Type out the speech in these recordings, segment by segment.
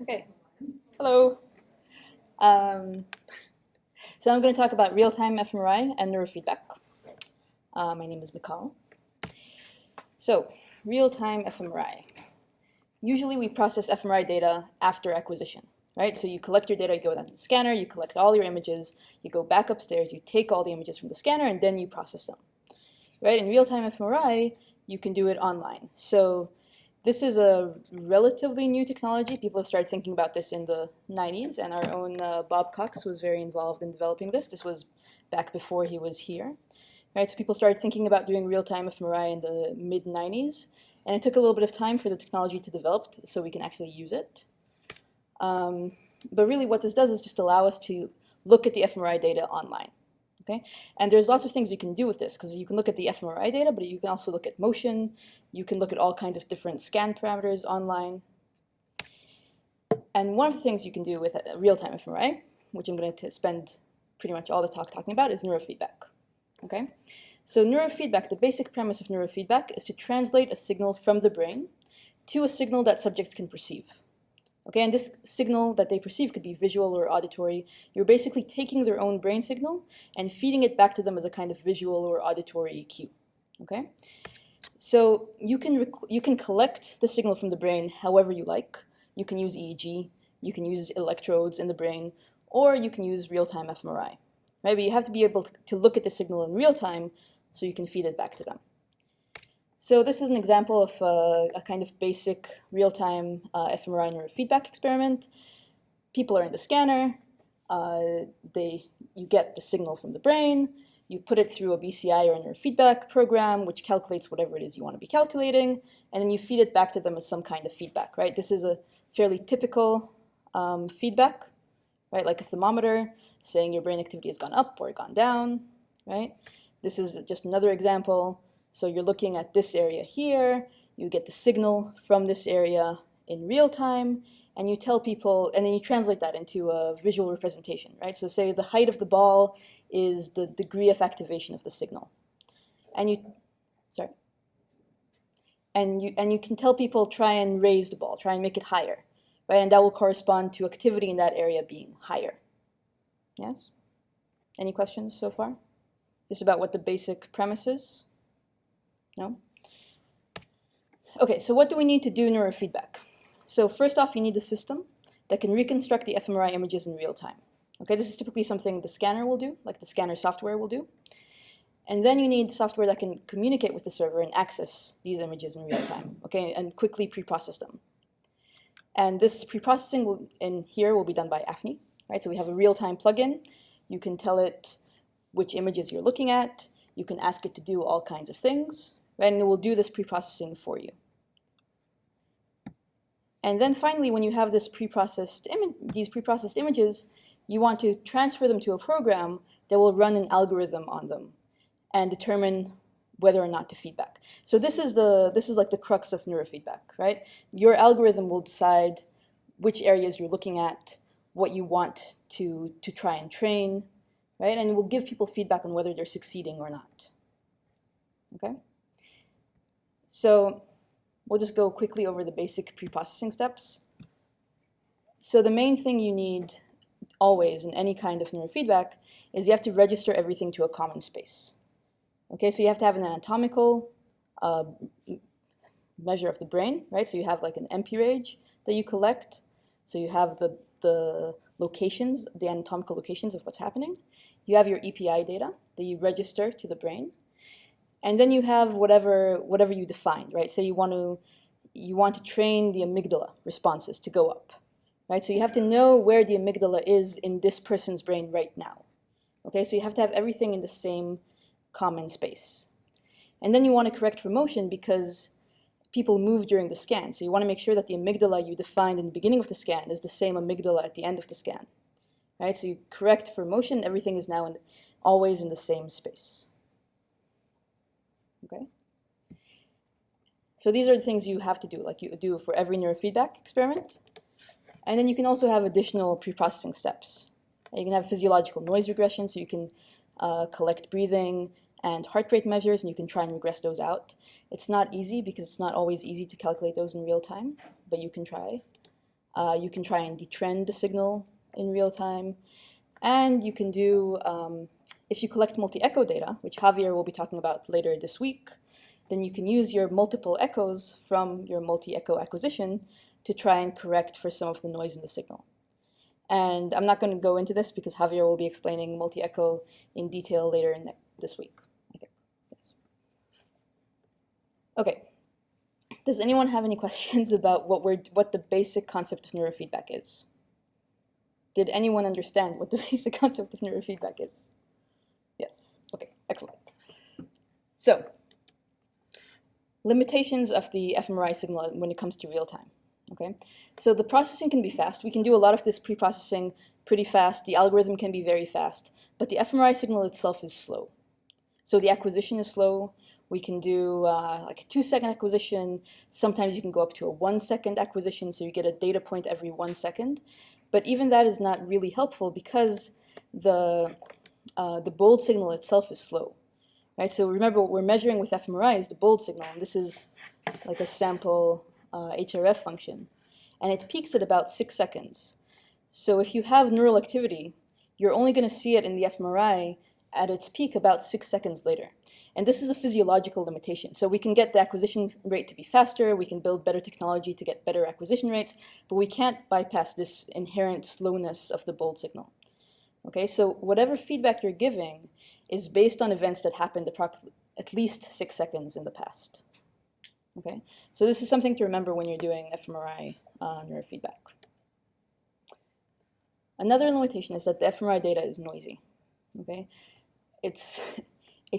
Okay, hello. Um, so I'm going to talk about real-time fMRI and neurofeedback. My name is Michal. So, real-time fMRI. Usually we process fMRI data after acquisition, right? So you collect your data, you go down to the scanner, you collect all your images, you go back upstairs, you take all the images from the scanner, and then you process them, right? In real-time fMRI, you can do it online. So this is a relatively new technology. People have started thinking about this in the 90s, and our own Bob Cox was very involved in developing this. This was back before he was here. Right, so people started thinking about doing real-time fMRI in the mid-90s, and it took a little bit of time for the technology to develop so we can actually use it. But really what this does is just allow us to look at the fMRI data online. Okay? And there's lots of things you can do with this, because you can look at the fMRI data, but you can also look at motion, you can look at all kinds of different scan parameters online. And one of the things you can do with real-time fMRI, which I'm going to spend pretty much all the talk talking about, is neurofeedback. Okay? So neurofeedback, the basic premise of neurofeedback is to translate a signal from the brain to a signal that subjects can perceive. Okay, and this signal that they perceive could be visual or auditory. You're basically taking their own brain signal and feeding it back to them as a kind of visual or auditory cue. Okay, so you can collect the signal from the brain however you like. You can use EEG, you can use electrodes in the brain, or you can use real-time fMRI. Right, but you have to be able to look at the signal in real time so you can feed it back to them. So this is an example of a kind of basic real-time fMRI neurofeedback experiment. People are in the scanner. You get the signal from the brain. You put it through a BCI or a neurofeedback program, which calculates whatever it is you want to be calculating, and then you feed it back to them as some kind of feedback. Right? This is a fairly typical feedback, right? Like a thermometer saying your brain activity has gone up or gone down. Right? This is just another example. So you're looking at this area here, you get the signal from this area in real time, and you tell people, and then you translate that into a visual representation, right? So say the height of the ball is the degree of activation of the signal. And you can tell people try and raise the ball, try and make it higher, right? And that will correspond to activity in that area being higher. Yes? Any questions so far? Just about what the basic premise is? No? Okay, so what do we need to do neurofeedback? So first off, you need a system that can reconstruct the fMRI images in real time. Okay, this is typically something the scanner will do, like the scanner software will do. And then you need software that can communicate with the server and access these images in real time, okay, and quickly pre-process them. And this pre-processing in here will be done by AFNI, right? So we have a real-time plugin. You can tell it which images you're looking at. You can ask it to do all kinds of things, right? And it will do this pre-processing for you. And then finally, when you have these pre-processed images, you want to transfer them to a program that will run an algorithm on them and determine whether or not to feedback. So this is like the crux of neurofeedback, right? Your algorithm will decide which areas you're looking at, what you want to try and train, right? And it will give people feedback on whether they're succeeding or not. Okay? So we'll just go quickly over the basic pre-processing steps. So the main thing you need always in any kind of neurofeedback is you have to register everything to a common space. Okay, so you have to have an anatomical measure of the brain, right? So you have like an MP range that you collect. So you have the locations, the anatomical locations of what's happening. You have your EPI data that you register to the brain. And then you have whatever you defined, right? Say you want to train the amygdala responses to go up, right? So you have to know where the amygdala is in this person's brain right now. Okay, so you have to have everything in the same common space. And then you want to correct for motion because people move during the scan. So you want to make sure that the amygdala you defined in the beginning of the scan is the same amygdala at the end of the scan. Right? So you correct for motion, everything is now always in the same space. Okay? So these are the things you have to do, like you do for every neurofeedback experiment. And then you can also have additional pre-processing steps. You can have physiological noise regression, so you can collect breathing and heart rate measures, and you can try and regress those out. It's not easy because it's not always easy to calculate those in real time, but you can try. You can try and detrend the signal in real time. And you can do, if you collect multi-echo data, which Javier will be talking about later this week, then you can use your multiple echoes from your multi-echo acquisition to try and correct for some of the noise in the signal. And I'm not going to go into this because Javier will be explaining multi-echo in detail later this week, I think. Yes. Okay. Does anyone have any questions about what the basic concept of neurofeedback is? Did anyone understand what the basic concept of neurofeedback is? Yes. Okay, excellent. So, limitations of the fMRI signal when it comes to real time. Okay, so the processing can be fast. We can do a lot of this pre-processing pretty fast. The algorithm can be very fast, but the fMRI signal itself is slow. So the acquisition is slow. We can do like a 2-second acquisition. Sometimes you can go up to a 1-second acquisition, so you get a data point every 1 second. But even that is not really helpful because the bold signal itself is slow. Right? So remember, what we're measuring with fMRI is the bold signal, and this is like a sample HRF function, and it peaks at about 6 seconds. So if you have neural activity, you're only going to see it in the fMRI at its peak about 6 seconds later. And this is a physiological limitation. So we can get the acquisition rate to be faster, we can build better technology to get better acquisition rates, but we can't bypass this inherent slowness of the bold signal. Okay, so whatever feedback you're giving is based on events that happened at least 6 seconds in the past. Okay, so this is something to remember when you're doing fMRI neurofeedback. Another limitation is that the fMRI data is noisy. Okay, it's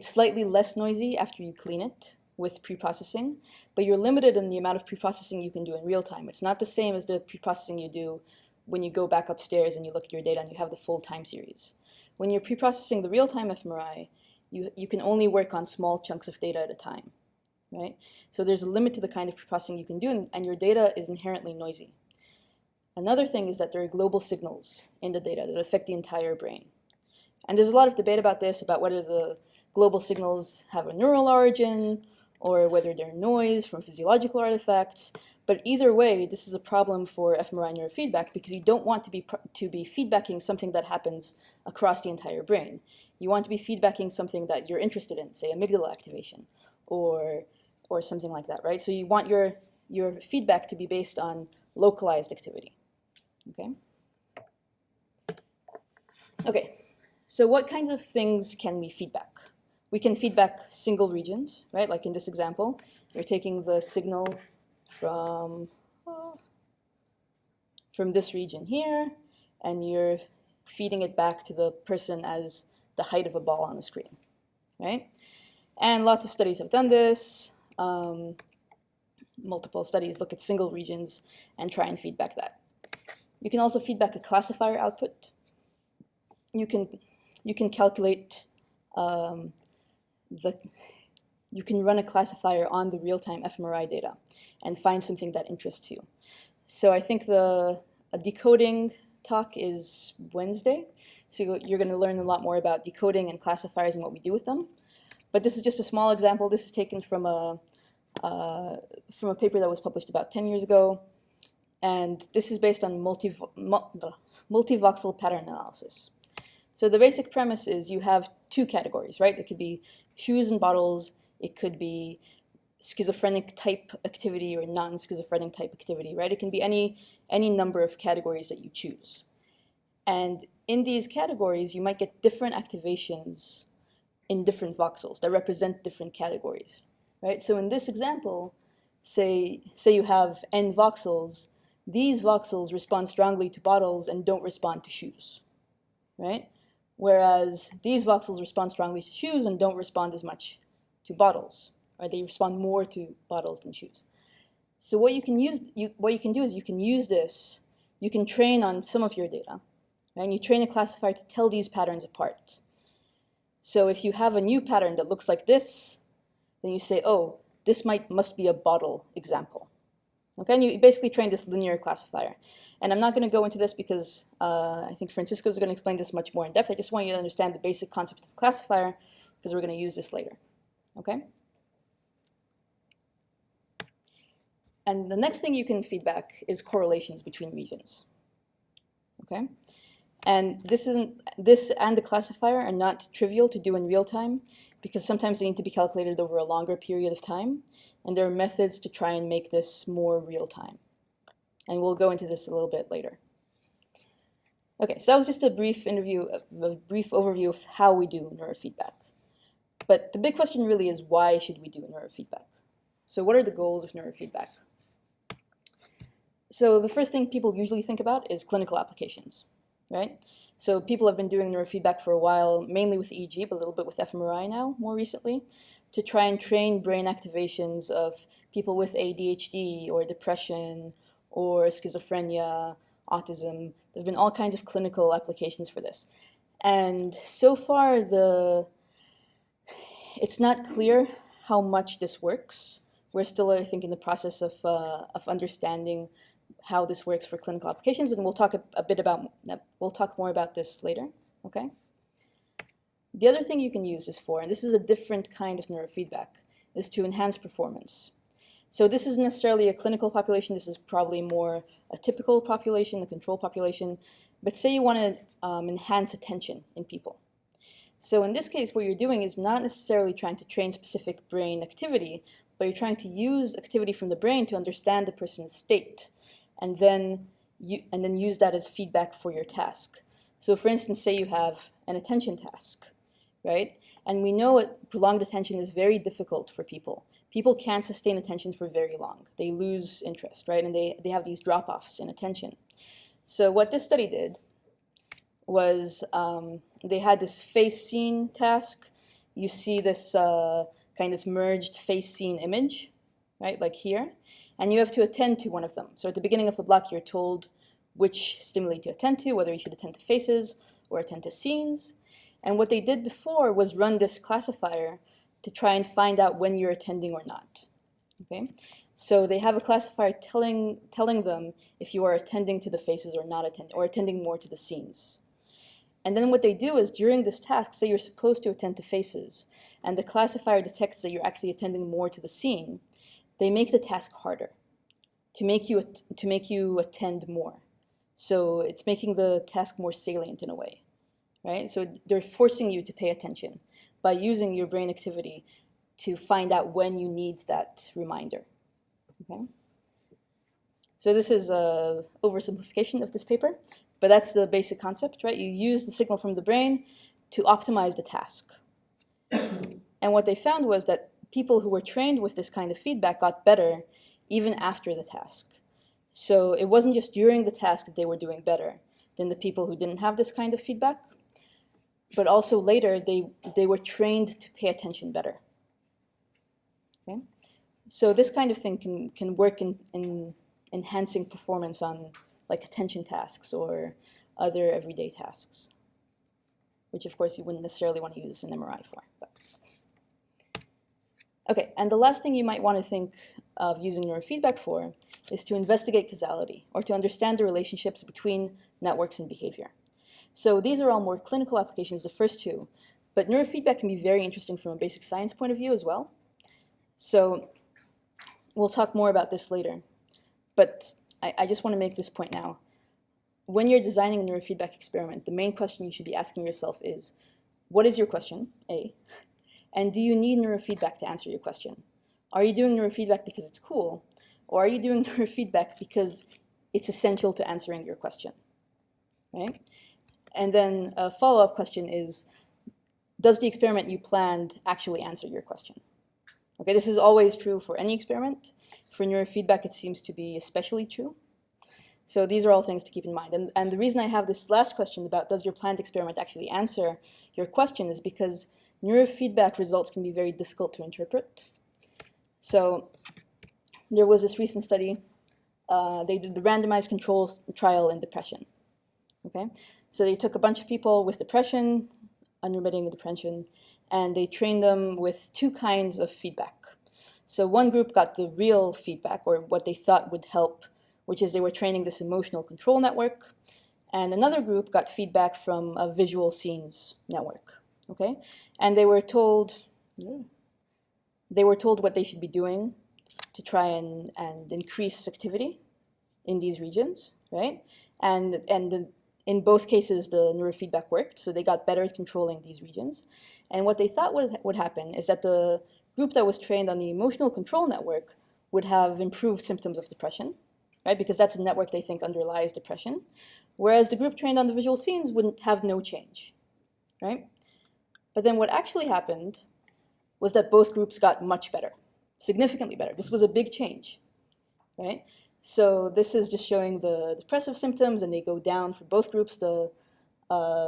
slightly less noisy after you clean it with pre-processing, but you're limited in the amount of pre-processing you can do in real time. It's not the same as the pre-processing you do when you go back upstairs and you look at your data and you have the full time series. When you're pre-processing the real-time fMRI, you can only work on small chunks of data at a time. Right? So there's a limit to the kind of pre-processing you can do, and your data is inherently noisy. Another thing is that there are global signals in the data that affect the entire brain. And there's a lot of debate about this, about whether the global signals have a neural origin or whether they're noise from physiological artifacts. But either way, this is a problem for fMRI neurofeedback because you don't want to be feedbacking something that happens across the entire brain. You want to be feedbacking something that you're interested in, say amygdala activation, or something like that, right? So you want your feedback to be based on localized activity, okay? Okay, so what kinds of things can we feedback? We can feedback single regions, right? Like in this example, you're taking the signal from this region here, and you're feeding it back to the person as the height of a ball on the screen, right? And lots of studies have done this. Multiple studies look at single regions and try and feedback that. You can also feedback a classifier output. You can calculate you can run a classifier on the real-time fMRI data and find something that interests you. So I think a decoding talk is Wednesday. So you're going to learn a lot more about decoding and classifiers and what we do with them. But this is just a small example. This is taken from a paper that was published about 10 years ago. And this is based on multivoxel pattern analysis. So the basic premise is you have two categories, right? It could be shoes and bottles. It could be schizophrenic type activity or non-schizophrenic type activity, right? It can be any number of categories that you choose. And in these categories, you might get different activations in different voxels that represent different categories, right? So in this example, say you have n voxels, these voxels respond strongly to bottles and don't respond to shoes, right? Whereas these voxels respond strongly to shoes and don't respond as much to bottles, right? They respond more to bottles than shoes. So what you can do is you can use this, you can train on some of your data, right? And you train a classifier to tell these patterns apart. So if you have a new pattern that looks like this, then you say, oh, this must be a bottle example. Okay, and you basically train this linear classifier. And I'm not going to go into this because I think Francisco is going to explain this much more in depth. I just want you to understand the basic concept of classifier because we're going to use this later. Okay? And the next thing you can feedback is correlations between regions. Okay? And this and the classifier are not trivial to do in real time because sometimes they need to be calculated over a longer period of time, and there are methods to try and make this more real time. And we'll go into this a little bit later. Okay, so that was just a brief overview of how we do neurofeedback. But the big question really is, why should we do neurofeedback? So what are the goals of neurofeedback? So the first thing people usually think about is clinical applications, right? So people have been doing neurofeedback for a while, mainly with EEG, but a little bit with fMRI now, more recently, to try and train brain activations of people with ADHD or depression or schizophrenia, autism. There have been all kinds of clinical applications for this. And so far, it's not clear how much this works. We're still, I think, in the process of understanding how this works for clinical applications, and we'll talk we'll talk more about this later. Okay. The other thing you can use this for, and this is a different kind of neurofeedback, is to enhance performance. So this isn't necessarily a clinical population. This is probably more a typical population, a control population. But say you want to enhance attention in people. So in this case, what you're doing is not necessarily trying to train specific brain activity, but you're trying to use activity from the brain to understand the person's state, and then use that as feedback for your task. So for instance, say you have an attention task, right? And we know that prolonged attention is very difficult for people. People can't sustain attention for very long. They lose interest, right? And they have these drop-offs in attention. So what this study did was they had this face-scene task. You see this kind of merged face-scene image, right, like here. And you have to attend to one of them. So at the beginning of a block, you're told which stimuli to attend to, whether you should attend to faces or attend to scenes. And what they did before was run this classifier to try and find out when you're attending or not. Okay? So they have a classifier telling them if you are attending to the faces or not attending, or attending more to the scenes. And then what they do is during this task, say you're supposed to attend to faces, and the classifier detects that you're actually attending more to the scene, they make the task harder to make you attend more. So it's making the task more salient in a way, right? So they're forcing you to pay attention by using your brain activity to find out when you need that reminder. Okay? So this is an oversimplification of this paper, but that's the basic concept, right? You use the signal from the brain to optimize the task. And what they found was that people who were trained with this kind of feedback got better even after the task. So it wasn't just during the task that they were doing better than the people who didn't have this kind of feedback, but also later they were trained to pay attention better. Okay? So this kind of thing can work in enhancing performance on like attention tasks or other everyday tasks, which of course you wouldn't necessarily want to use an MRI for. But. Okay, and the last thing you might want to think of using neurofeedback for is to investigate causality, or to understand the relationships between networks and behavior. So these are all more clinical applications, the first two, but neurofeedback can be very interesting from a basic science point of view as well. So we'll talk more about this later, but I just want to make this point now. When you're designing a neurofeedback experiment, the main question you should be asking yourself is, what is your question, A? And do you need neurofeedback to answer your question? Are you doing neurofeedback because it's cool? Or are you doing neurofeedback because it's essential to answering your question? Right? And then a follow-up question is, does the experiment you planned actually answer your question? Okay, this is always true for any experiment. For neurofeedback, it seems to be especially true. So these are all things to keep in mind. And the reason I have this last question about does your planned experiment actually answer your question is because neurofeedback results can be very difficult to interpret. So there was this recent study. They did the randomized control trial in depression. Okay, so they took a bunch of people with depression, unremitting depression, and they trained them with two kinds of feedback. So one group got the real feedback, or what they thought would help, which is they were training this emotional control network, and another group got feedback from a visual scenes network. Okay, and they were told what they should be doing to try and increase activity in these regions, right? And in both cases, the neurofeedback worked, so they got better at controlling these regions. And what they thought would happen is that the group that was trained on the emotional control network would have improved symptoms of depression, right? Because that's the network they think underlies depression. Whereas the group trained on the visual scenes wouldn't have no change, right? But then what actually happened was that both groups got much better, significantly better. This was a big change, right? So this is just showing the depressive symptoms, and they go down for both groups. The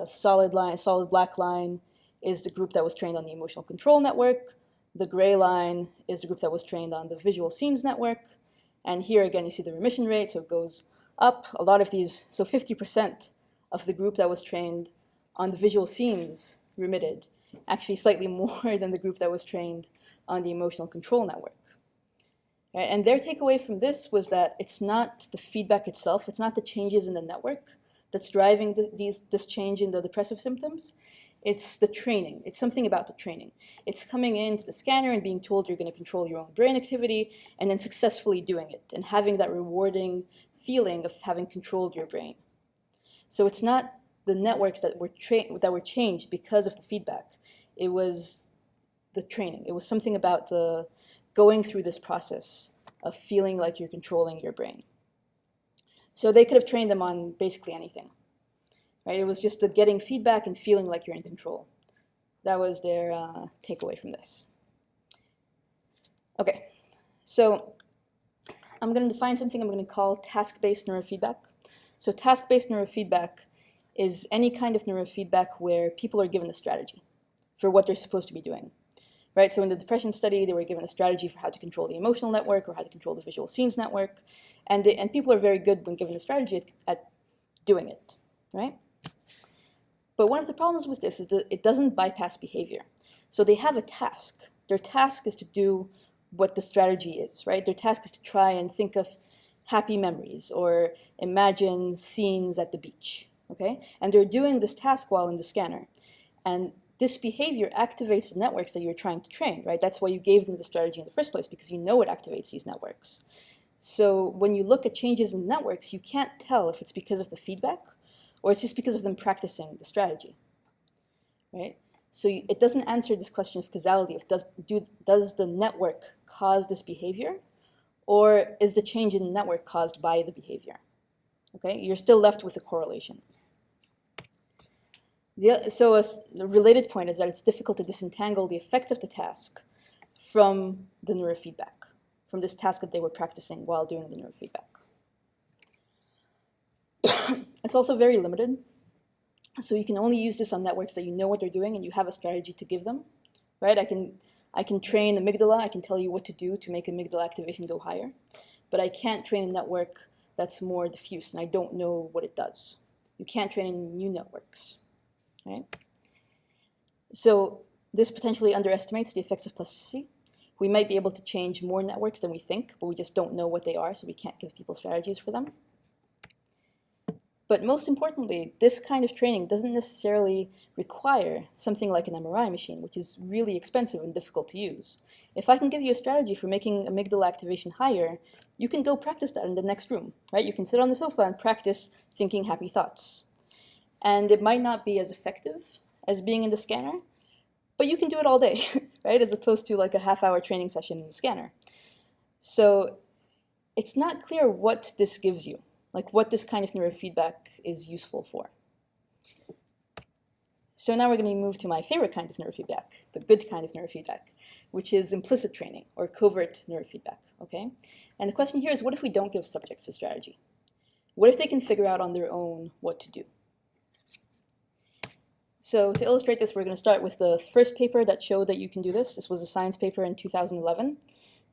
solid black line is the group that was trained on the emotional control network. The gray line is the group that was trained on the visual scenes network. And here again, you see the remission rate, so it goes up. A lot of these, so 50% of the group that was trained on the visual scenes remitted, actually slightly more than the group that was trained on the emotional control network. Right? And their takeaway from this was that it's not the feedback itself, it's not the changes in the network that's driving this change in the depressive symptoms. It's the training. It's something about the training. It's coming into the scanner and being told you're going to control your own brain activity and then successfully doing it and having that rewarding feeling of having controlled your brain. So it's not the networks that were changed because of the feedback. It was the training. It was something about the going through this process of feeling like you're controlling your brain. So they could have trained them on basically anything. Right? It was just the getting feedback and feeling like you're in control. That was their takeaway from this. Okay, so I'm going to define something I'm going to call task-based neurofeedback. So task-based neurofeedback is any kind of neurofeedback where people are given a strategy for what they're supposed to be doing. Right? So in the depression study, they were given a strategy for how to control the emotional network or how to control the visual scenes network. And people are very good when given a strategy at doing it. Right? But one of the problems with this is that it doesn't bypass behavior. So they have a task. Their task is to do what the strategy is, right? Their task is to try and think of happy memories or imagine scenes at the beach, okay? And they're doing this task while in the scanner. And this behavior activates the networks that you're trying to train, right? That's why you gave them the strategy in the first place, because you know it activates these networks. So when you look at changes in networks, you can't tell if it's because of the feedback or it's just because of them practicing the strategy, right? So it doesn't answer this question of causality, of does the network cause this behavior, or is the change in the network caused by the behavior, okay? You're still left with the correlation. So a related point is that it's difficult to disentangle the effects of the task from the neurofeedback, from this task that they were practicing while doing the neurofeedback. It's also very limited. So you can only use this on networks that you know what they're doing and you have a strategy to give them, right? I can train amygdala, I can tell you what to do to make amygdala activation go higher, but I can't train a network that's more diffuse and I don't know what it does. You can't train in new networks, right? So this potentially underestimates the effects of plasticity. We might be able to change more networks than we think, but we just don't know what they are, so we can't give people strategies for them. But most importantly, this kind of training doesn't necessarily require something like an MRI machine, which is really expensive and difficult to use. If I can give you a strategy for making amygdala activation higher, you can go practice that in the next room, right? You can sit on the sofa and practice thinking happy thoughts. And it might not be as effective as being in the scanner, but you can do it all day, right? As opposed to like a half-hour training session in the scanner. So it's not clear what this gives you, like what this kind of neurofeedback is useful for. So now we're going to move to my favorite kind of neurofeedback, the good kind of neurofeedback, which is implicit training or covert neurofeedback, okay? And the question here is, what if we don't give subjects a strategy? What if they can figure out on their own what to do? So to illustrate this, we're going to start with the first paper that showed that you can do this. This was a science paper in 2011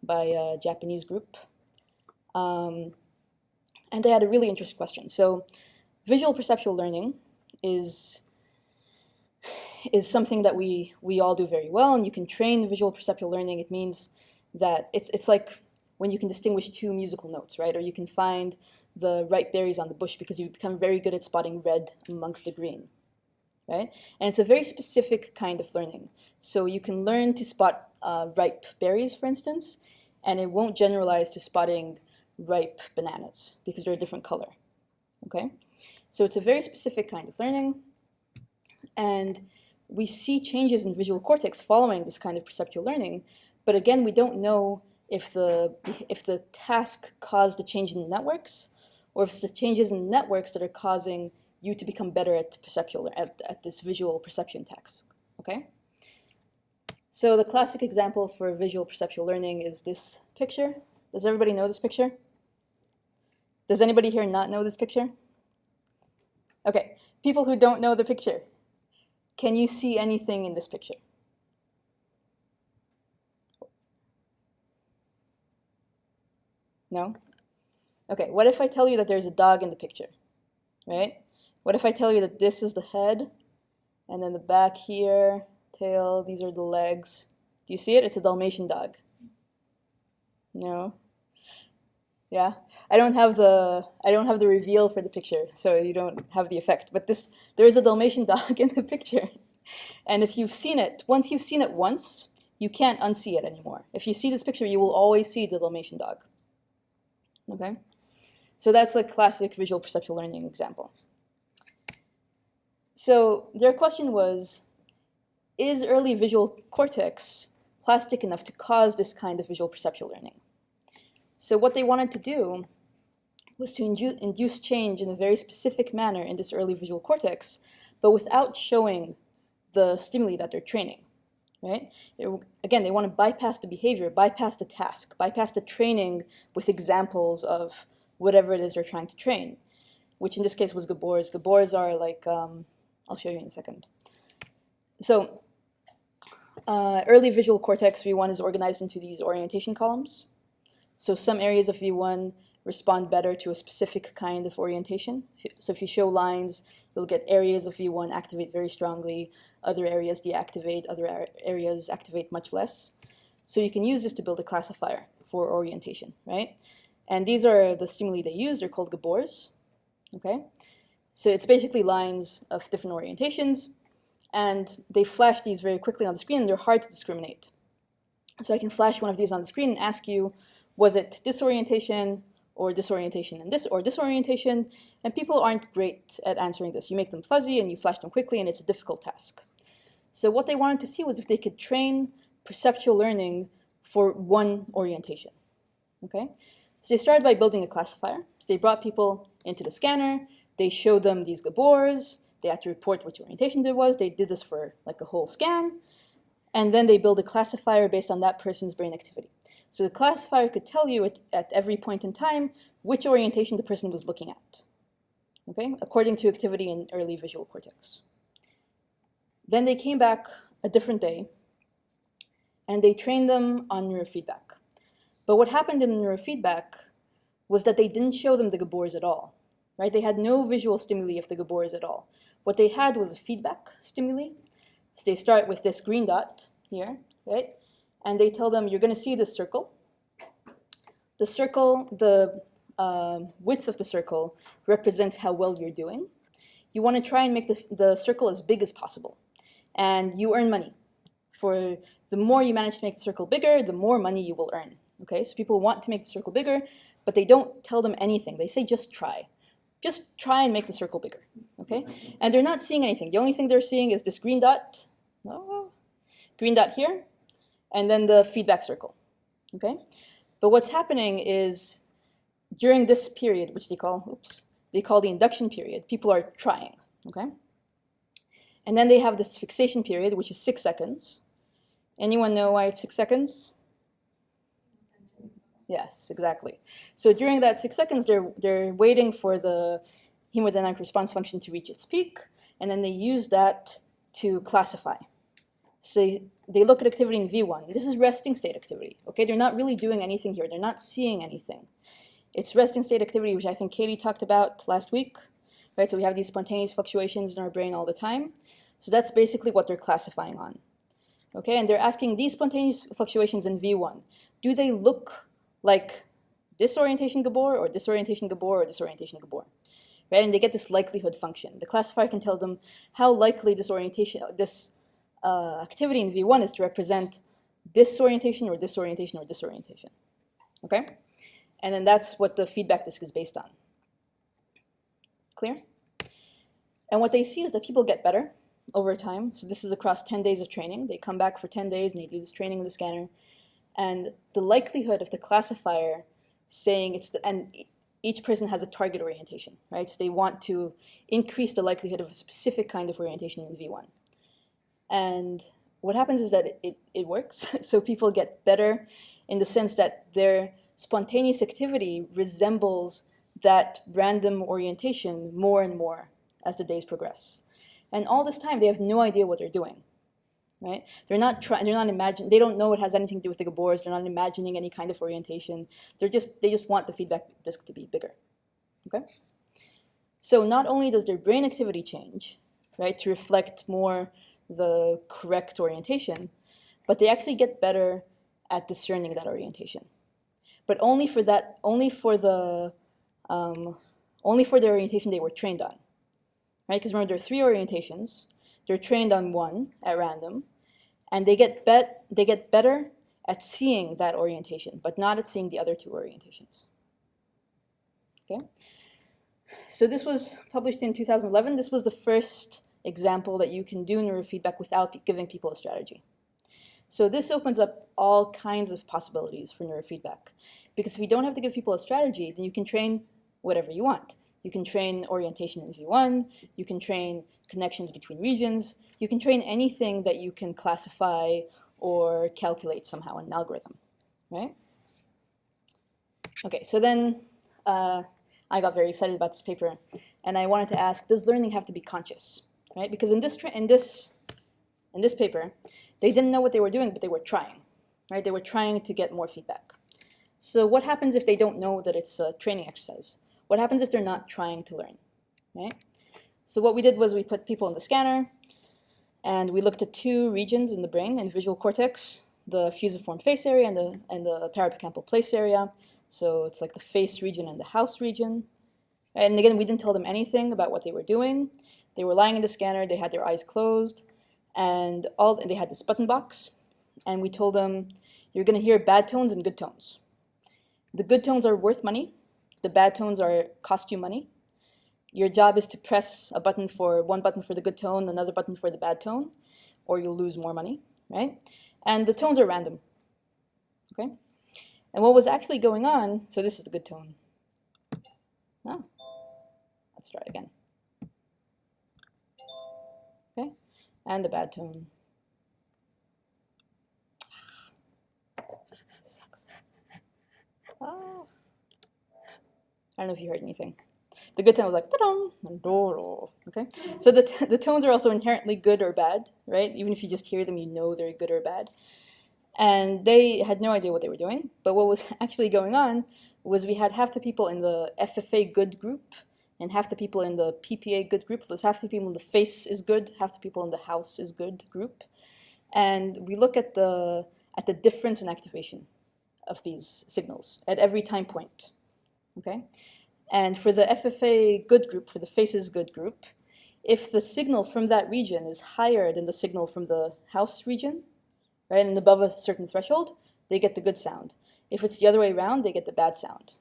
by a Japanese group. And they had a really interesting question. So visual perceptual learning is something that we all do very well, and you can train visual perceptual learning. It means that it's like when you can distinguish two musical notes, right? Or you can find the ripe berries on the bush because you become very good at spotting red amongst the green, right? And it's a very specific kind of learning. So you can learn to spot ripe berries, for instance, and it won't generalize to spotting ripe bananas because they're a different color, okay? So it's a very specific kind of learning, and we see changes in visual cortex following this kind of perceptual learning, but again, we don't know if the task caused a change in the networks, or if it's the changes in the networks that are causing you to become better at at this visual perception task, okay? So the classic example for visual perceptual learning is this picture. Does everybody know this picture? Does anybody here not know this picture? Okay, people who don't know the picture, can you see anything in this picture? No? Okay, what if I tell you that there's a dog in the picture, right? What if I tell you that this is the head, and then the back here, tail, these are the legs. Do you see it? It's a Dalmatian dog. No? Yeah? I don't have the reveal for the picture, so you don't have the effect. But there is a Dalmatian dog in the picture. And if you've seen it, once you've seen it once, you can't unsee it anymore. If you see this picture, you will always see the Dalmatian dog. Okay? So that's a classic visual perceptual learning example. So their question was, is early visual cortex plastic enough to cause this kind of visual perceptual learning? So what they wanted to do was to induce change in a very specific manner in this early visual cortex, but without showing the stimuli that they're training, right? Again, they want to bypass the behavior, bypass the task, bypass the training with examples of whatever it is they're trying to train, which in this case was gabors. Gabors are like, I'll show you in a second. So early visual cortex V1 is organized into these orientation columns. So some areas of V1 respond better to a specific kind of orientation. So if you show lines, you'll get areas of V1 activate very strongly, other areas deactivate, other areas activate much less. So you can use this to build a classifier for orientation, right? And these are the stimuli they use. They're called gabors, okay? So it's basically lines of different orientations, and they flash these very quickly on the screen, and they're hard to discriminate. So I can flash one of these on the screen and ask you, was it this orientation, or this orientation, and this, or this orientation? And people aren't great at answering this. You make them fuzzy, and you flash them quickly, and it's a difficult task. So what they wanted to see was if they could train perceptual learning for one orientation, okay? So they started by building a classifier. So they brought people into the scanner, they showed them these gabors, they had to report which orientation there was. They did this for like a whole scan, and then they build a classifier based on that person's brain activity. So the classifier could tell you at every point in time which orientation the person was looking at, okay, according to activity in early visual cortex. Then they came back a different day, and they trained them on neurofeedback. But what happened in neurofeedback was that they didn't show them the gabors at all, right? They had no visual stimuli of the gabors at all. What they had was a feedback stimuli. So they start with this green dot here, right? And they tell them, you're going to see this circle. The circle, the width of the circle represents how well you're doing. You want to try and make the circle as big as possible. And you earn money. For the more you manage to make the circle bigger, the more money you will earn. Okay, so people want to make the circle bigger, but they don't tell them anything. They say, just try. Just try and make the circle bigger, okay? And they're not seeing anything. The only thing they're seeing is this green dot here, and then the feedback circle, okay? But what's happening is during this period, which they call the induction period, people are trying, okay? And then they have this fixation period, which is 6 seconds. Anyone know why it's 6 seconds? Yes, exactly. So during that 6 seconds, they're waiting for the hemodynamic response function to reach its peak, and then they use that to classify. So they look at activity in V1. This is resting state activity, okay? They're not really doing anything here. They're not seeing anything. It's resting state activity, which I think Katie talked about last week, right? So we have these spontaneous fluctuations in our brain all the time. So that's basically what they're classifying on, okay? And they're asking these spontaneous fluctuations in V1, do they look like this orientation gabor, or this orientation gabor, or this orientation gabor, right? And they get this likelihood function. The classifier can tell them how likely this orientation, this activity in V1 is to represent this orientation, or this orientation, or this orientation, okay? And then that's what the feedback disc is based on. Clear? And what they see is that people get better over time. So this is across 10 days of training. They come back for 10 days and they do this training in the scanner. And the likelihood of the classifier saying and each person has a target orientation, right? So they want to increase the likelihood of a specific kind of orientation in V1. And what happens is that it works. So people get better in the sense that their spontaneous activity resembles that random orientation more and more as the days progress. And all this time, they have no idea what they're doing, right? They're not imagining, they don't know it has anything to do with the Gabors, they're not imagining any kind of orientation. They just want the feedback disk to be bigger, okay? So not only does their brain activity change, right, to reflect more the correct orientation, but they actually get better at discerning that orientation. But only for the orientation they were trained on, right? Because remember, there are 3 orientations. They're trained on one at random, and they get better at seeing that orientation, but not at seeing the other 2 orientations. Okay. So this was published in 2011. This was the first example that you can do neurofeedback without giving people a strategy. So this opens up all kinds of possibilities for neurofeedback. Because if you don't have to give people a strategy, then you can train whatever you want. You can train orientation in V1, you can train connections between regions, you can train anything that you can classify or calculate somehow in an algorithm, right? Okay, so then I got very excited about this paper, and I wanted to ask, does learning have to be conscious, right? Because in this paper, they didn't know what they were doing, but they were trying, right? They were trying to get more feedback. So what happens if they don't know that it's a training exercise? What happens if they're not trying to learn, right? So what we did was we put people in the scanner, and we looked at 2 regions in the brain, in the visual cortex, the fusiform face area and the parahippocampal place area. So it's like the face region and the house region. And again, we didn't tell them anything about what they were doing. They were lying in the scanner, they had their eyes closed, and they had this button box, and we told them, you're going to hear bad tones and good tones. The good tones are worth money. The bad tones cost you money. Your job is to press one button for the good tone, another button for the bad tone, or you'll lose more money, right? And the tones are random, okay? And what was actually going on, so this is the good tone. Oh, let's try it again. Okay, and the bad tone. Sucks. Oh. I don't know if you heard anything. The good tone was like ta-dum and do-do. Okay, so the tones are also inherently good or bad, right? Even if you just hear them, you know they're good or bad. And they had no idea what they were doing. But what was actually going on was we had half the people in the FFA good group and half the people in the PPA good group. So half the people in the face is good, half the people in the house is good group. And we look at the difference in activation of these signals at every time point. Okay, and for the FFA good group, for the faces good group, if the signal from that region is higher than the signal from the house region, right, and above a certain threshold, they get the good sound. If it's the other way around, they get the bad sound.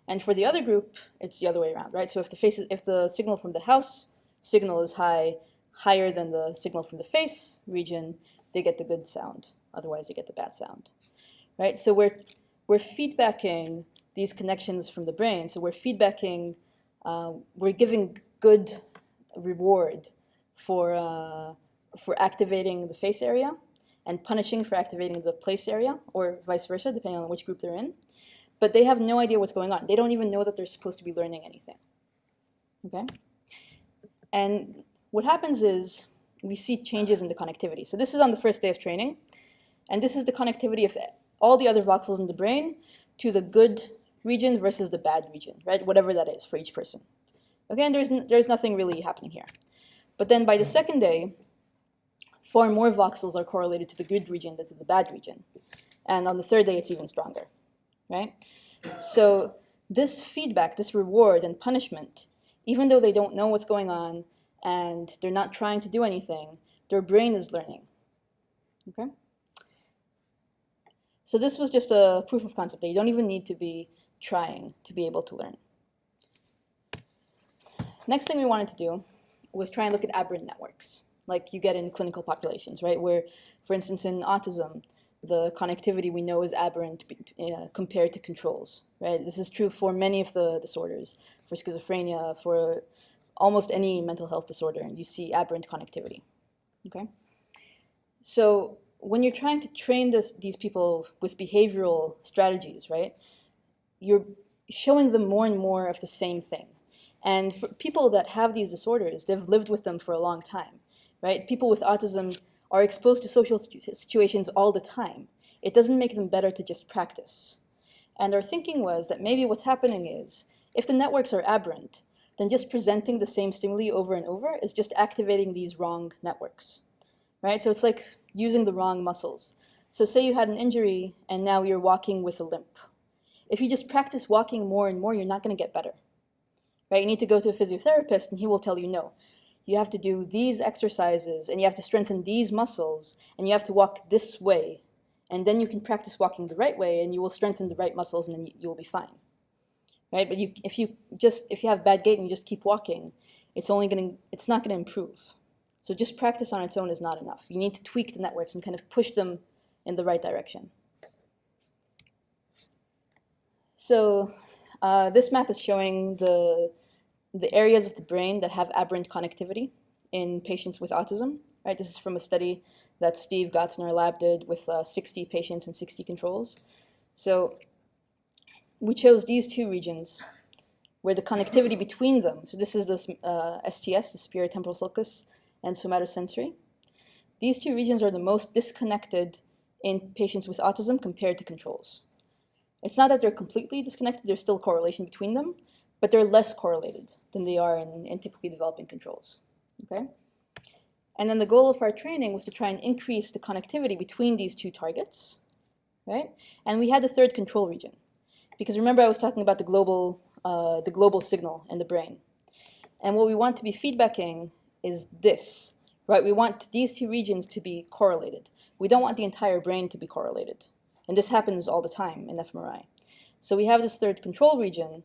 And for the other group, it's the other way around, right? So if the signal from the house signal is higher than the signal from the face region, they get the good sound. Otherwise, they get the bad sound, right? So we're feedbacking these connections from the brain. So we're feedbacking, we're giving good reward for activating the face area and punishing for activating the place area, or vice versa, depending on which group they're in. But they have no idea what's going on. They don't even know that they're supposed to be learning anything. Okay? And what happens is we see changes in the connectivity. So this is on the first day of training, and this is the connectivity of all the other voxels in the brain to the good region versus the bad region, right? Whatever that is for each person. Okay, and there's nothing really happening here. But then by the second day, far more voxels are correlated to the good region than to the bad region. And on the third day, it's even stronger, right? So this feedback, this reward and punishment, even though they don't know what's going on and they're not trying to do anything, their brain is learning, okay? So this was just a proof of concept that you don't even need to be trying to be able to learn. Next thing we wanted to do was try and look at aberrant networks, like you get in clinical populations, right? Where, for instance, in autism, the connectivity we know is aberrant compared to controls, right? This is true for many of the disorders, for schizophrenia, for almost any mental health disorder, and you see aberrant connectivity, okay? So when you're trying to train these people with behavioral strategies, right, you're showing them more and more of the same thing. And for people that have these disorders, they've lived with them for a long time, right? People with autism are exposed to social situations all the time. It doesn't make them better to just practice. And our thinking was that maybe what's happening is, if the networks are aberrant, then just presenting the same stimuli over and over is just activating these wrong networks, right? So it's like using the wrong muscles. So say you had an injury and now you're walking with a limp. If you just practice walking more and more, you're not going to get better, right? You need to go to a physiotherapist and he will tell you, no, you have to do these exercises and you have to strengthen these muscles and you have to walk this way. And then you can practice walking the right way and you will strengthen the right muscles and then you'll be fine, right? But if you have bad gait and you just keep walking, it's not going to improve. So just practice on its own is not enough. You need to tweak the networks and kind of push them in the right direction. So this map is showing the areas of the brain that have aberrant connectivity in patients with autism. Right? This is from a study that Steve Gotts in our lab did with 60 patients and 60 controls. So we chose these two regions where the connectivity between them, so this is the STS, the superior temporal sulcus, and somatosensory. These two regions are the most disconnected in patients with autism compared to controls. It's not that they're completely disconnected, there's still correlation between them, but they're less correlated than they are in typically developing controls, okay? And then the goal of our training was to try and increase the connectivity between these two targets, right? And we had the third control region, because remember I was talking about the global signal in the brain. And what we want to be feedbacking is this, right? We want these two regions to be correlated. We don't want the entire brain to be correlated. And this happens all the time in fMRI. So we have this third control region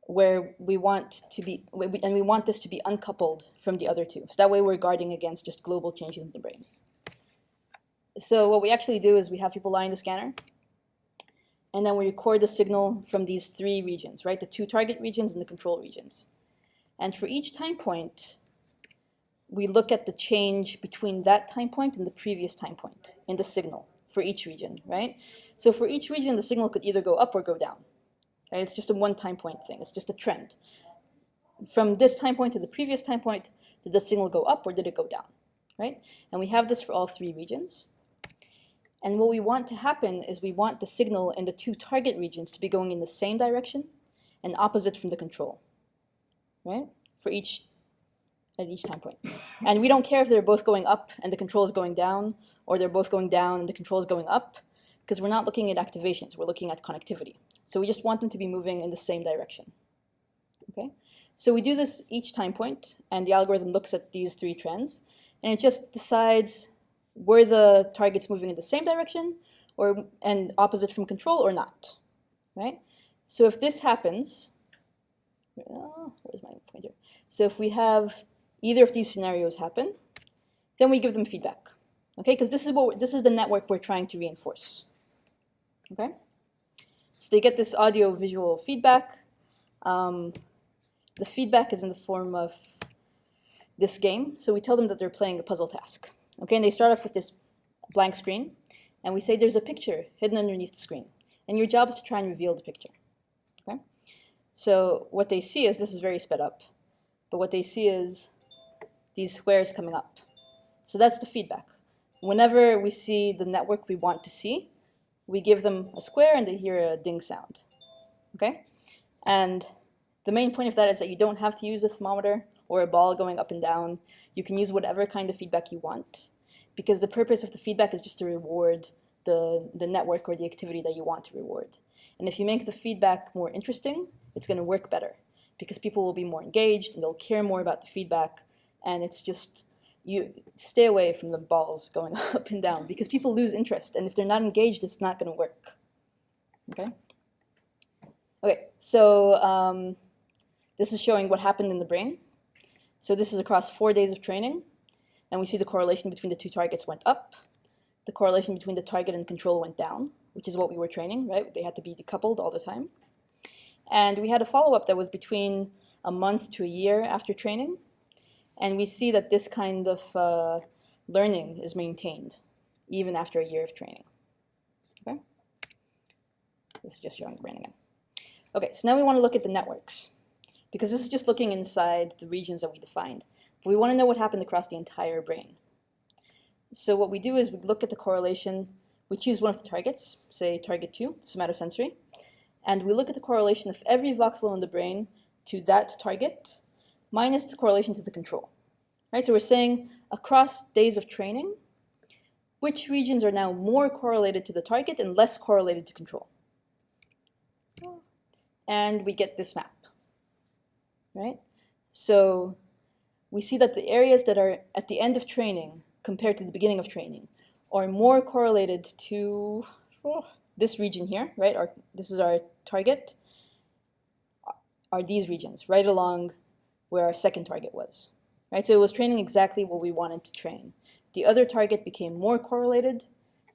where we want this to be uncoupled from the other two. So that way we're guarding against just global changes in the brain. So what we actually do is we have people lie in the scanner, and then we record the signal from these three regions, right? The two target regions and the control regions. And for each time point, we look at the change between that time point and the previous time point in the signal for each region, right? So for each region, the signal could either go up or go down. Right? It's just a one time point thing. It's just a trend. From this time point to the previous time point, did the signal go up or did it go down? Right? And we have this for all three regions. And what we want to happen is we want the signal in the two target regions to be going in the same direction and opposite from the control, right? At each time point. And we don't care if they're both going up and the control is going down, or they're both going down and the control is going up, because we're not looking at activations, we're looking at connectivity. So we just want them to be moving in the same direction, okay? So we do this each time point, and the algorithm looks at these three trends, and it just decides were the targets moving in the same direction and opposite from control or not, right? So if this happens, where's my pointer? So if we have either of these scenarios happen, then we give them feedback, okay? Because this is the network we're trying to reinforce, okay? So they get this audio-visual feedback. The feedback is in the form of this game. So we tell them that they're playing a puzzle task, okay? And they start off with this blank screen, and we say there's a picture hidden underneath the screen, and your job is to try and reveal the picture, okay? So what they see is, this is very sped up, but what they see is these squares coming up. So that's the feedback. Whenever we see the network we want to see, we give them a square and they hear a ding sound, okay? And the main point of that is that you don't have to use a thermometer or a ball going up and down. You can use whatever kind of feedback you want, because the purpose of the feedback is just to reward the network or the activity that you want to reward. And if you make the feedback more interesting, it's going to work better, because people will be more engaged and they'll care more about the feedback, and it's just, you stay away from the balls going up and down because people lose interest, and if they're not engaged, it's not going to work. Okay? Okay, so this is showing what happened in the brain. So this is across 4 days of training, and we see the correlation between the two targets went up. The correlation between the target and control went down, which is what we were training, right? They had to be decoupled all the time. And we had a follow-up that was between a month to a year after training, and we see that this kind of learning is maintained even after a year of training. Okay? This is just showing the brain again. Okay, so now we want to look at the networks, because this is just looking inside the regions that we defined. But we want to know what happened across the entire brain. So what we do is we look at the correlation. We choose one of the targets, say target 2, somatosensory, and we look at the correlation of every voxel in the brain to that target minus its correlation to the control. Right? So we're saying across days of training, which regions are now more correlated to the target and less correlated to control. And we get this map. Right? So we see that the areas that are at the end of training compared to the beginning of training are more correlated to this region here, right? This is our target, are these regions, right along where our second target was. Right? So it was training exactly what we wanted to train. The other target became more correlated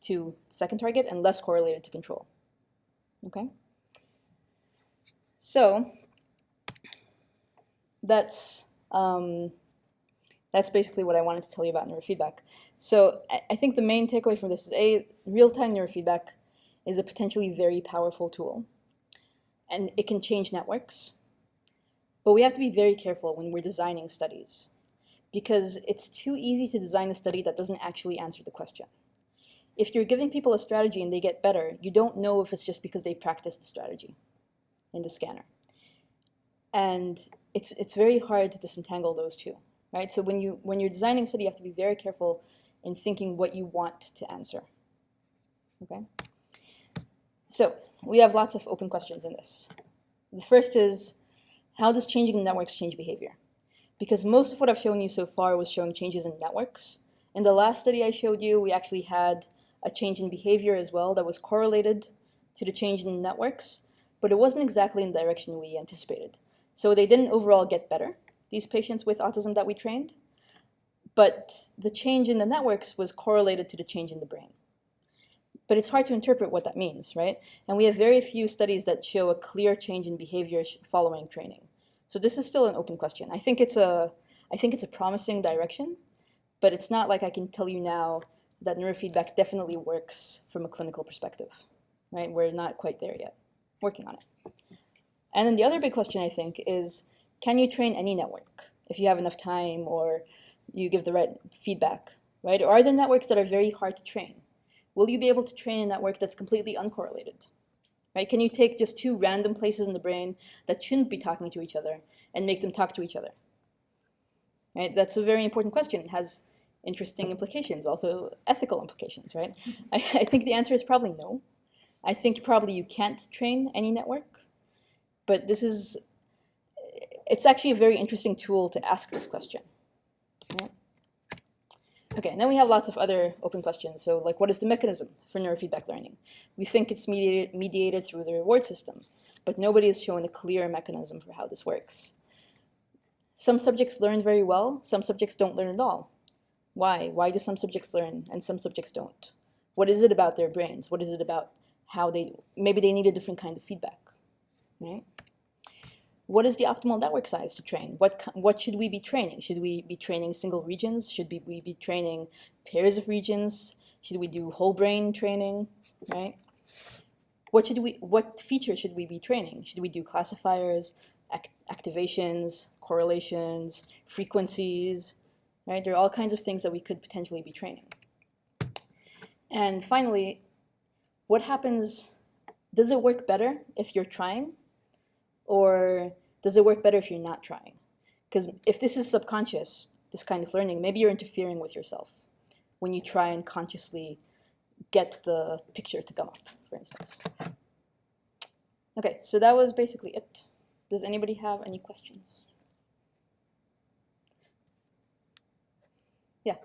to second target and less correlated to control. Okay? So that's basically what I wanted to tell you about neurofeedback. So I think the main takeaway from this is real-time neurofeedback is a potentially very powerful tool, and it can change networks. But we have to be very careful when we're designing studies, because it's too easy to design a study that doesn't actually answer the question. If you're giving people a strategy and they get better, you don't know if it's just because they practiced the strategy in the scanner. And it's very hard to disentangle those two. Right? So when you're designing a study, you have to be very careful in thinking what you want to answer. Okay? So we have lots of open questions in this. The first is, how does changing networks change behavior? Because most of what I've shown you so far was showing changes in networks. In the last study I showed you, we actually had a change in behavior as well that was correlated to the change in networks, but it wasn't exactly in the direction we anticipated. So they didn't overall get better, these patients with autism that we trained, but the change in the networks was correlated to the change in the brain. But it's hard to interpret what that means, right? And we have very few studies that show a clear change in behavior following training. So this is still an open question. I think it's a promising direction, but it's not like I can tell you now that neurofeedback definitely works from a clinical perspective, right? We're not quite there yet, working on it. And then the other big question, I think, is, can you train any network if you have enough time or you give the right feedback, right? Or are there networks that are very hard to train? Will you be able to train a network that's completely uncorrelated? Right? Can you take just two random places in the brain that shouldn't be talking to each other and make them talk to each other? Right? That's a very important question. It has interesting implications, also ethical implications, right? I think the answer is probably no. I think probably you can't train any network, but it's actually a very interesting tool to ask this question. Right? Okay, and then we have lots of other open questions. So like, what is the mechanism for neurofeedback learning? We think it's mediated through the reward system, but nobody has shown a clear mechanism for how this works. Some subjects learn very well, some subjects don't learn at all. Why? Why do some subjects learn and some subjects don't? What is it about their brains? What is it about how maybe they need a different kind of feedback, right? What is the optimal network size to train? What should we be training? Should we be training single regions? Should we be training pairs of regions? Should we do whole brain training, right? What features should we be training? Should we do classifiers, activations, correlations, frequencies, right? There are all kinds of things that we could potentially be training. And finally, what happens, does it work better if you're trying? Or does it work better if you're not trying? Because if this is subconscious, this kind of learning, maybe you're interfering with yourself when you try and consciously get the picture to come up, for instance. Okay, so that was basically it. Does anybody have any questions? Yeah.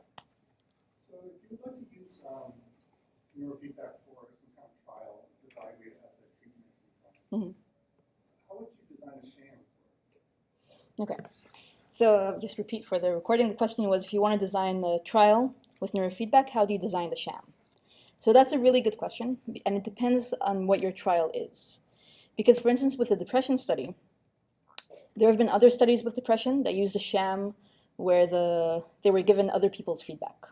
So if you would like to use neurofeedback for some kind of trial to evaluate it as a treatment symptom, how would you design a sham for it? Okay. So just repeat for the recording. The question was, if you want to design the trial with neurofeedback, how do you design the sham? So that's a really good question, and it depends on what your trial is. Because, for instance, with the depression study, there have been other studies with depression that used a sham where they were given other people's feedback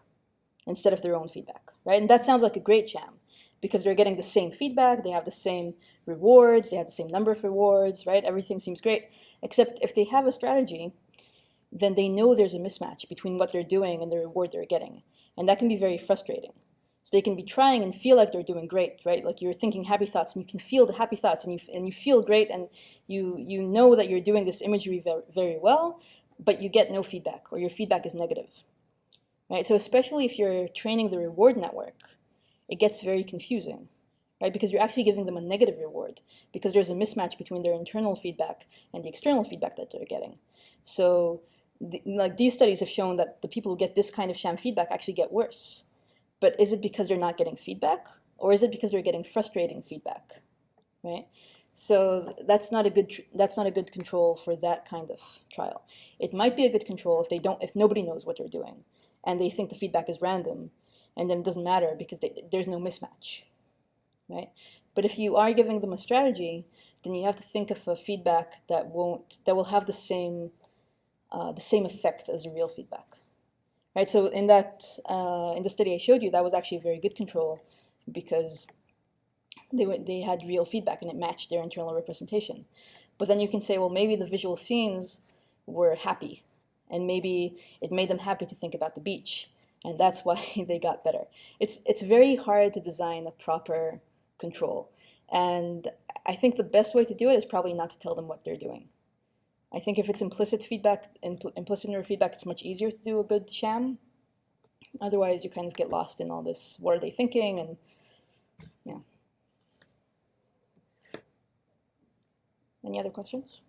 instead of their own feedback, right? And that sounds like a great sham because they're getting the same feedback, they have the same rewards, they have the same number of rewards, right? Everything seems great, except if they have a strategy, then they know there's a mismatch between what they're doing and the reward they're getting. And that can be very frustrating. So they can be trying and feel like they're doing great, right? Like you're thinking happy thoughts and you can feel the happy thoughts and you feel great and you know that you're doing this imagery very, very well, but you get no feedback or your feedback is negative, right? So especially if you're training the reward network, it gets very confusing, right? Because you're actually giving them a negative reward because there's a mismatch between their internal feedback and the external feedback that they're getting. So like these studies have shown that the people who get this kind of sham feedback actually get worse. But is it because they're not getting feedback, or is it because they're getting frustrating feedback, right? So that's not a good control for that kind of trial. It might be a good control if nobody knows what they're doing, and they think the feedback is random, and then it doesn't matter because there's no mismatch, right? But if you are giving them a strategy, then you have to think of a feedback that will have the same effect as the real feedback. Right, so in the study I showed you, that was actually a very good control because they had real feedback and it matched their internal representation. But then you can say, well, maybe the visual scenes were happy, and maybe it made them happy to think about the beach, and that's why they got better. It's very hard to design a proper control, and I think the best way to do it is probably not to tell them what they're doing. I think if it's implicit feedback, implicit neurofeedback, it's much easier to do a good sham. Otherwise, you kind of get lost in all this, what are they thinking, and yeah. Any other questions?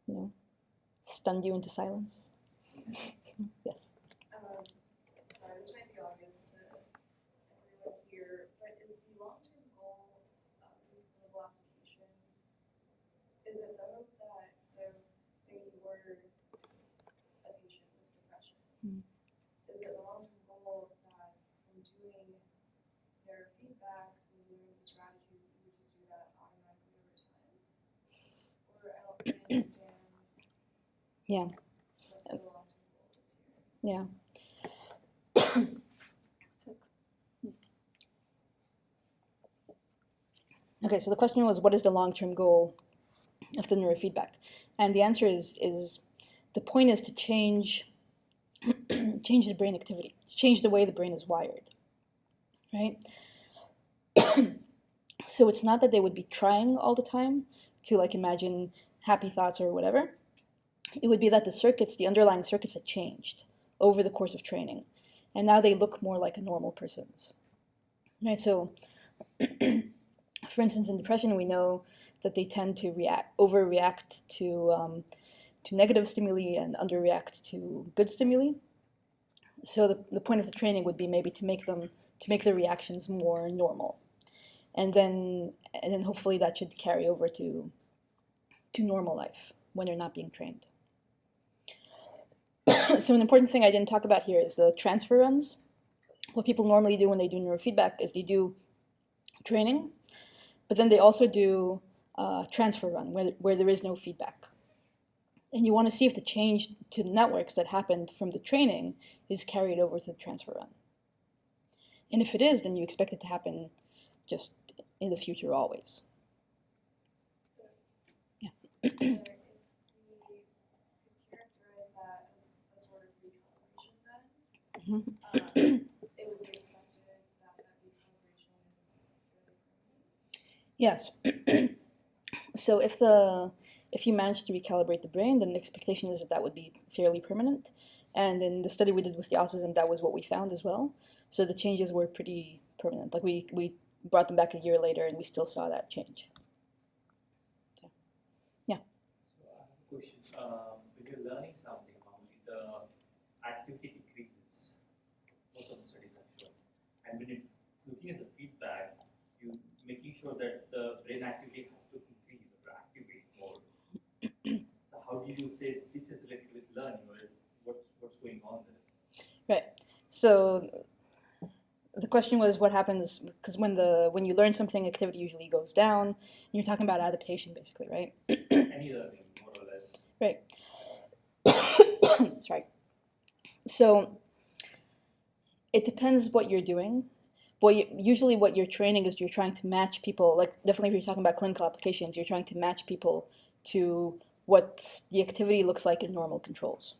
No? Stunned you into silence? Yes. Sorry, this might be obvious to everyone here, but is the long-term goal of these clinical applications, is it though that, so say you were a patient with depression, is it the long-term goal that from doing neurofeedback, from doing the strategies, you would just do that automatically over time? Or I don't really understand Yeah. what the long-term goal is here. Yeah. Okay, so the question was, what is the long-term goal of the neurofeedback? And the answer is the point is to change the brain activity, change the way the brain is wired, right? So it's not that they would be trying all the time to like imagine happy thoughts or whatever. It would be that the underlying circuits had changed over the course of training, and now they look more like a normal person's, right? So for instance, in depression, we know that they tend to overreact to negative stimuli and underreact to good stimuli. So the point of the training would be maybe to make their reactions more normal, and then hopefully that should carry over to normal life when they're not being trained. So an important thing I didn't talk about here is the transfer runs. What people normally do when they do neurofeedback is they do training, but then they also do transfer run where there is no feedback. And you want to see if the change to the networks that happened from the training is carried over to the transfer run. And if it is, then you expect it to happen just in the future always. So, yeah. if we could characterize that as a sort of recalibration then, it would be expected that recalibration is fairly permanent? Yes. So if you manage to recalibrate the brain, then the expectation is that would be fairly permanent. And in the study we did with the autism, that was what we found as well. So the changes were pretty permanent. Like we brought them back a year later and we still saw that change. So, yeah. So I have a question. When you're learning something, how the activity And when you're looking at the feedback, you making sure that the brain activity has to increase or activate more. So how do you say this is related with learning, or what's going on there? Right. So the question was what happens because when you learn something, activity usually goes down. And you're talking about adaptation, basically, right? Any learning, more or less. Right. Sorry. So it depends what you're doing. Usually what you're training is you're trying to match people, like definitely if you're talking about clinical applications, you're trying to match people to what the activity looks like in normal controls,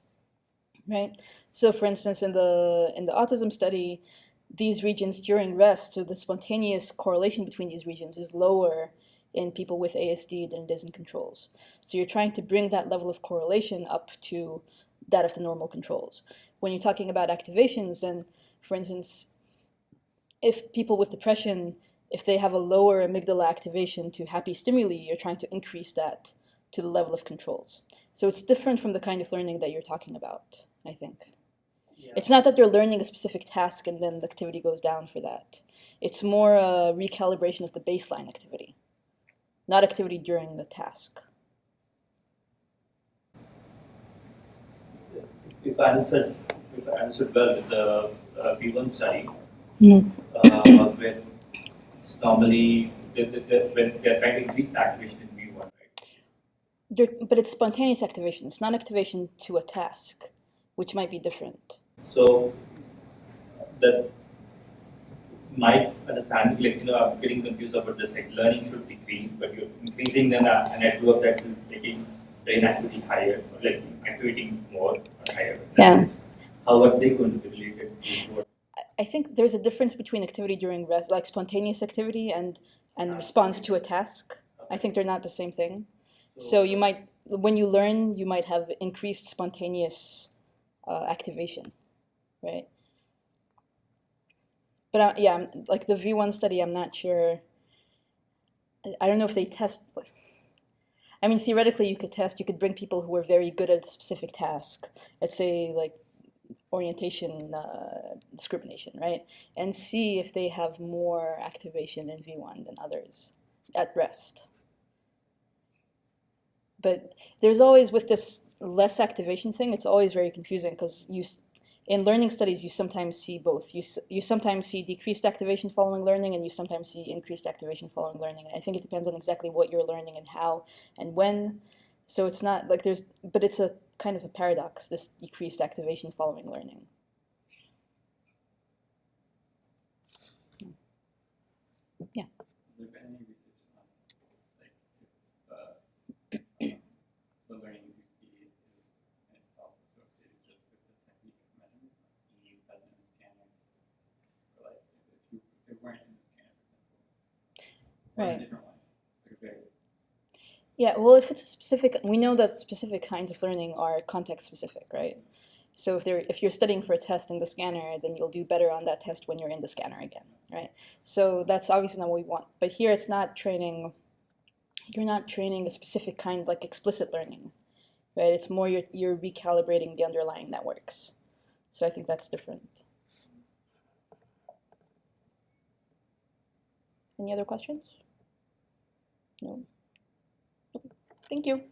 right? So for instance, in the autism study, these regions during rest, so the spontaneous correlation between these regions is lower in people with ASD than it is in controls. So you're trying to bring that level of correlation up to that of the normal controls. When you're talking about activations, then, for instance, if people with depression, if they have a lower amygdala activation to happy stimuli, you're trying to increase that to the level of controls. So it's different from the kind of learning that you're talking about, I think. Yeah. It's not that they're learning a specific task and then the activity goes down for that. It's more a recalibration of the baseline activity, not activity during the task. If I understood well with the V1 study, where it's normally when they're trying to increase the activation in V1, right? But it's spontaneous activation. It's not activation to a task, which might be different. So that my understanding, like I'm getting confused about this. Like learning should decrease, but you're increasing then a network that is making brain activity higher, or like activating more or higher. Yeah. How are they going to be related to what? I think there's a difference between activity during rest, like spontaneous activity, and response to a task. I think they're not the same thing. So you might, when you learn, you might have increased spontaneous activation, right? But yeah, like the V1 study, I'm not sure. I don't know if they test. I mean, theoretically, you could bring people who are very good at a specific task. Let's say like orientation discrimination, right? And see if they have more activation in V1 than others at rest. But there's always, with this less activation thing, it's always very confusing because in learning studies, you sometimes see both. You sometimes see decreased activation following learning, and you sometimes see increased activation following learning. And I think it depends on exactly what you're learning and how and when. So it's not like but it's a kind of a paradox, this decreased activation following learning. Yeah. Is there any research on like if the learning you see is in itself associated just with the technique of measurement, like you present in the scanner, or like if they weren't in the scanner, for example, or in a different one, like very. Yeah, well, if it's specific, we know that specific kinds of learning are context specific, right? So if you're studying for a test in the scanner, then you'll do better on that test when you're in the scanner again, right? So that's obviously not what we want. But here it's not training, you're not training a specific kind, like explicit learning, right? It's more you're recalibrating the underlying networks. So I think that's different. Any other questions? No? Okay. Thank you.